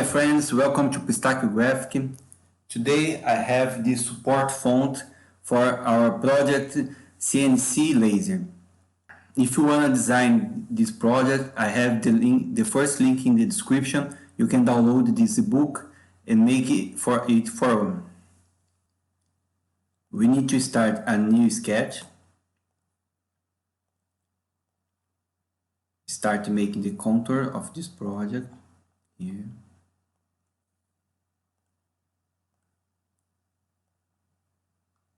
friends, welcome to Pistacchio Graphic. Today I have the support font for our project CNC laser. If you want to design this project, I have the first link in the description. You can download this ebook and make it for you. We need to start a new sketch. Start making the contour of this project here.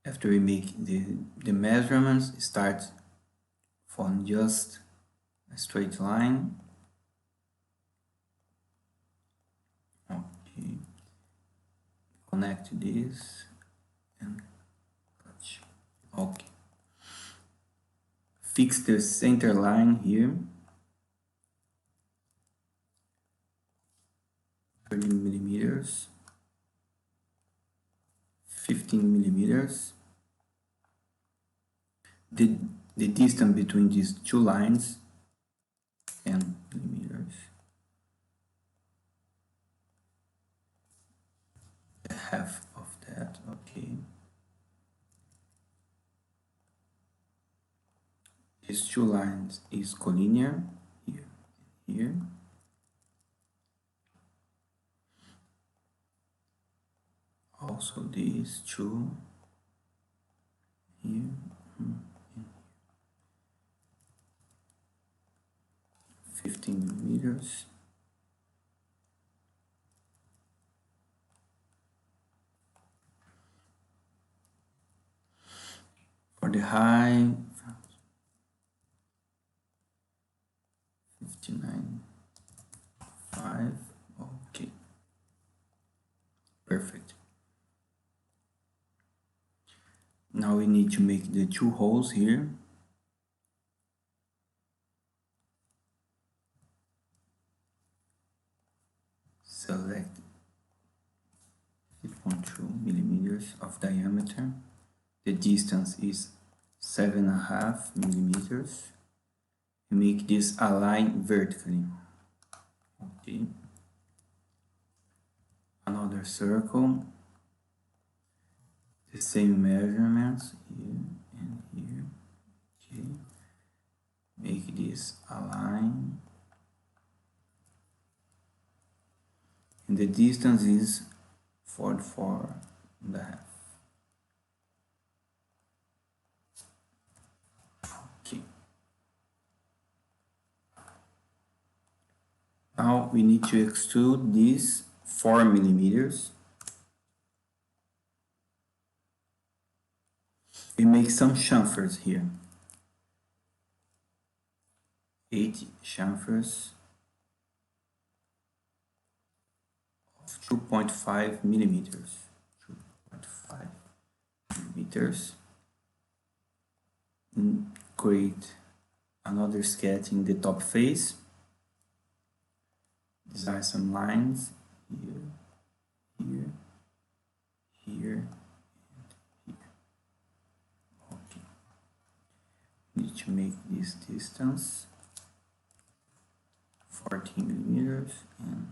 After we make the measurements, start from just a straight line. Okay. Connect this and touch. Okay. Fix the center line here. 30 millimeters. 15 millimeters. The distance between these two lines, 10 millimeters. Half of that, okay. These two lines is collinear, here and here. Also these two here and here. 15 millimeters. For the high, 59.5. Okay, perfect. Now we need to make the two holes here. Select 8.2 millimeters of diameter. The distance is 7.5 millimeters. Make this align vertically. Okay. Another circle. The same measurements here and here. Okay. Make this align. And the distance is 44.5. Okay. Now we need to extrude this 4 millimeters. We make some chamfers here. 8 chamfers of 2.5 millimeters. 2.5 millimeters. And create another sketch in the top face. Design some lines here, here, here. Need to make this distance 14 millimeters and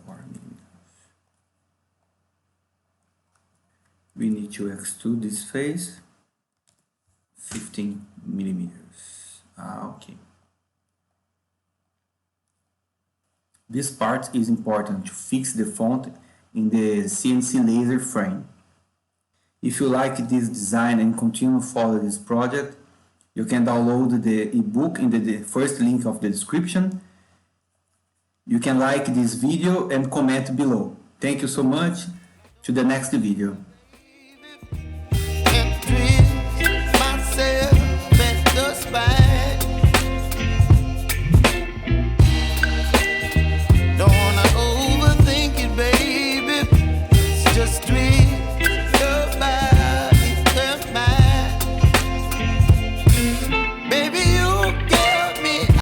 4 millimeters. We need to extrude this face 15 millimeters. Okay. This part is important to fix the font in the CNC laser frame. If you like this design and continue to follow this project, you can download the ebook in the first link of the description. You can like this video and comment below. Thank you so much. To the next video.